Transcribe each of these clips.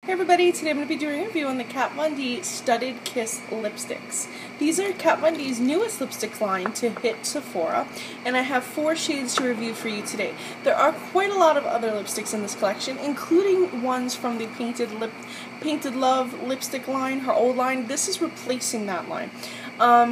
Hey everybody, today I'm going to be doing a review on the Kat Von D Studded Kiss lipsticks. These are Kat Von D's newest lipstick line to hit Sephora, and I have 4 shades to review for you today. There are quite a lot of other lipsticks in this collection, including ones from the Painted Love lipstick line, her old line. This is replacing that line.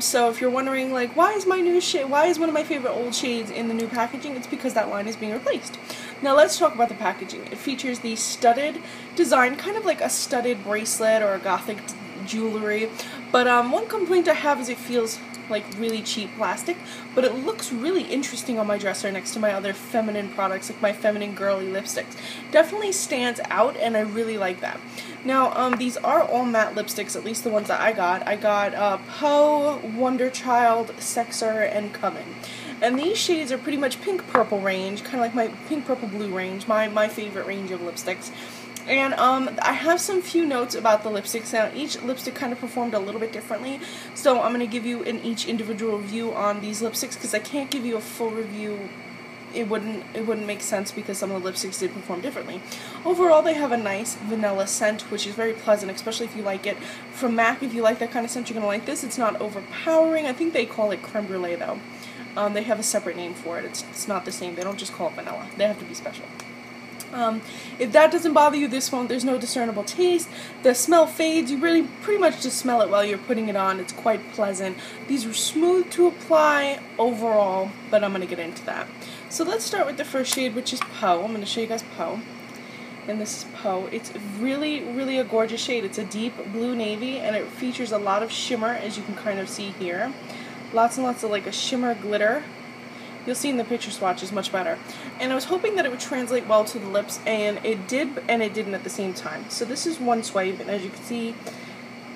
So if you're wondering, like, why is one of my favorite old shades in the new packaging, it's because that line is being replaced. Now let's talk about the packaging. It features the studded design, kind of like a studded bracelet or a gothic jewelry. But one complaint I have is it feels like really cheap plastic, but it looks really interesting on my dresser next to my other feminine products, like my feminine girly lipsticks. Definitely stands out, and I really like that. Now, these are all matte lipsticks, at least the ones that I got. I got Poe, Wonder Child, Sexer, and Coven. And these shades are pretty much pink-purple range, kind of like my pink-purple-blue range, my favorite range of lipsticks. And I have some few notes about the lipsticks. Now, each lipstick kind of performed a little bit differently, so I'm going to give you each individual review on these lipsticks, because I can't give you a full review. It wouldn't make sense because some of the lipsticks did perform differently. Overall, they have a nice vanilla scent, which is very pleasant, especially if you like it. From MAC, if you like that kind of scent, you're going to like this. It's not overpowering. I think they call it creme brulee, though. They have a separate name for it. It's not the same. They don't just call it vanilla. They have to be special. If that doesn't bother you, there's no discernible taste. The smell fades. You really pretty much just smell it while you're putting it on. It's quite pleasant. These are smooth to apply overall, but I'm going to get into that. So let's start with the first shade, which is Poe. I'm going to show you guys Poe. And this is Poe. It's really, really a gorgeous shade. It's a deep blue navy, and it features a lot of shimmer, as you can kind of see here. Lots and lots of like a shimmer glitter. You'll see in the picture swatches much better. And I was hoping that it would translate well to the lips, and it did, and it didn't at the same time. So this is one swipe, and as you can see,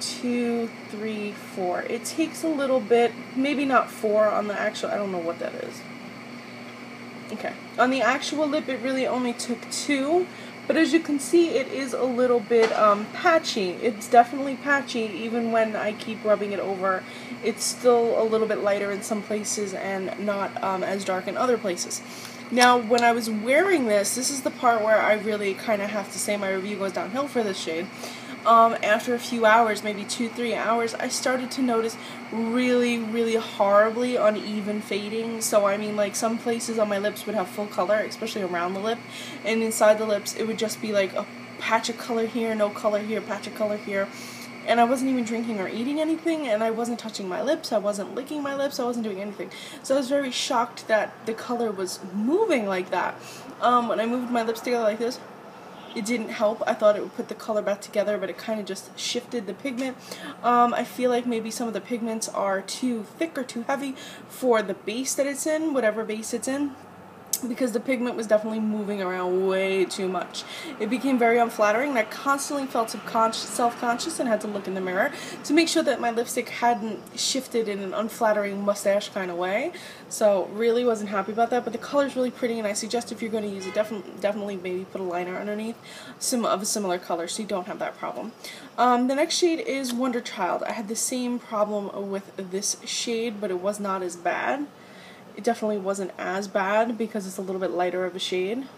2, 3, 4. It takes a little bit, maybe not 4 on the actual, I don't know what that is. Okay, on the actual lip it really only took 2, but as you can see it is a little bit patchy. It's definitely patchy even when I keep rubbing it over. It's still a little bit lighter in some places and not as dark in other places. Now when I was wearing this is the part where I really kind of have to say my review goes downhill for this shade. After a few hours, maybe 2-3 hours, I started to notice really, really horribly uneven fading. So I mean, like, some places on my lips would have full color, especially around the lip, and inside the lips it would just be like a patch of color here, no color here, patch of color here. And I wasn't even drinking or eating anything, and I wasn't touching my lips, I wasn't licking my lips, I wasn't doing anything. So I was very shocked that the color was moving like that. When I moved my lips together like this, it didn't help. I thought it would put the color back together, but it kind of just shifted the pigment. I feel like maybe some of the pigments are too thick or too heavy for the base that it's in, whatever base it's in, because the pigment was definitely moving around way too much. It became very unflattering, and I constantly felt self-conscious and had to look in the mirror to make sure that my lipstick hadn't shifted in an unflattering mustache kind of way. So really wasn't happy about that, but the color's really pretty, and I suggest if you're going to use it, definitely maybe put a liner underneath of a similar color so you don't have that problem. The next shade is Wonder Child. I had the same problem with this shade, but it was not as bad. It definitely wasn't as bad because it's a little bit lighter of a shade.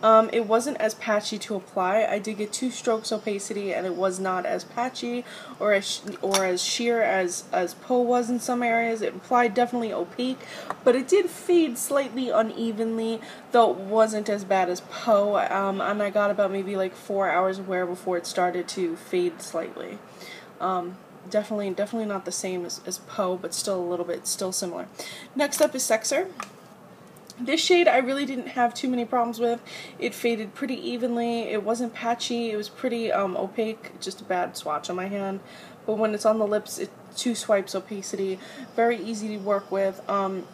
It wasn't as patchy to apply. I did get 2 strokes opacity, and it was not as patchy or as sheer as Poe was in some areas. It applied definitely opaque, but it did fade slightly unevenly, though it wasn't as bad as Poe. And I got about maybe like 4 hours of wear before it started to fade slightly. Definitely not the same as Poe, but still a little bit, still similar. Next up is Sexer. This shade I really didn't have too many problems with. It faded pretty evenly. It wasn't patchy. It was pretty opaque, just a bad swatch on my hand. But when it's on the lips, it's 2 swipes opacity. Very easy to work with.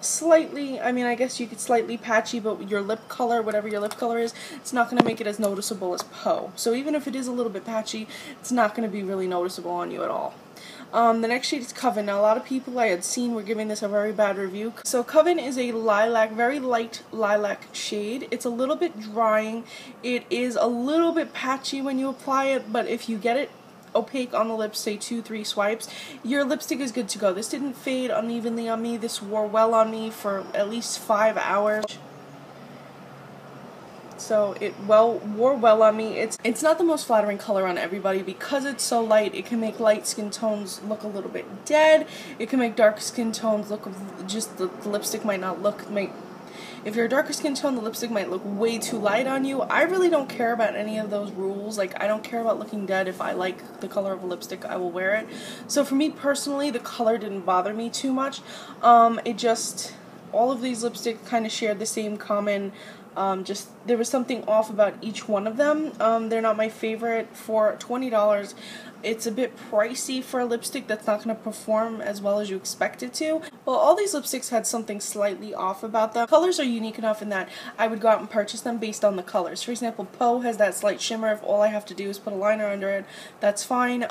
Slightly, I mean, I guess you could slightly patchy, but your lip color, whatever your lip color is, it's not going to make it as noticeable as Poe. So even if it is a little bit patchy, it's not going to be really noticeable on you at all. The next shade is Coven. Now, a lot of people I had seen were giving this a very bad review. So Coven is a lilac, very light lilac shade. It's a little bit drying. It is a little bit patchy when you apply it, but if you get it opaque on the lips, say 2-3 swipes, your lipstick is good to go. This didn't fade unevenly on me. This wore well on me for at least 5 hours. so it wore well on me. It's not the most flattering color on everybody because it's so light. It can make light skin tones look a little bit dead. It can make dark skin tones look just the lipstick might not look if you're a darker skin tone, the lipstick might look way too light on you. I really don't care about any of those rules. Like, I don't care about looking dead. If I like the color of a lipstick, I will wear it. So for me personally, the color didn't bother me too much. All of these lipsticks kind of shared the same common, there was something off about each one of them. They're not my favorite. For $20, it's a bit pricey for a lipstick that's not going to perform as well as you expect it to. Well, all these lipsticks had something slightly off about them. Colors are unique enough in that I would go out and purchase them based on the colors. For example, Poe has that slight shimmer. If all I have to do is put a liner under it, that's fine.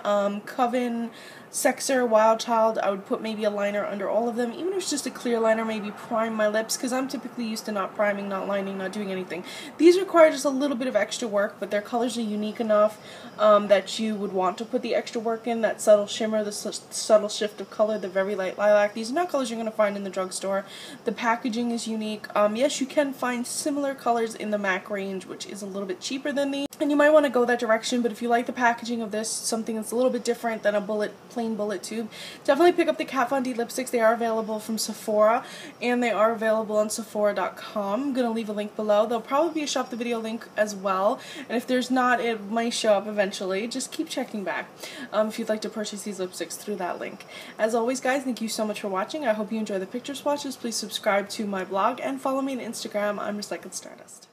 Coven, Sexer, Wild Child, I would put maybe a liner under all of them, even if it's just a clear liner, maybe prime my lips, because I'm typically used to not priming, not lining, not doing anything. These require just a little bit of extra work, but their colors are unique enough that you would want to put the extra work in, that subtle shimmer, the subtle shift of color, the very light lilac. These are not colors you're going to find in the drugstore. The packaging is unique. Yes, you can find similar colors in the MAC range, which is a little bit cheaper than these, and you might want to go that direction, but if you like the packaging of this, something that's a little bit different than a plain bullet tube, definitely pick up the Kat Von D lipsticks. They are available from Sephora, and they are available on Sephora.com. I'm going to leave a link below. There'll probably be a shop the video link as well, and if there's not, it might show up eventually. Just keep checking back if you'd like to purchase these lipsticks through that link. As always, guys, thank you so much for watching. I hope you enjoy the picture swatches. Please subscribe to my blog and follow me on Instagram. I'm Recycled Stardust.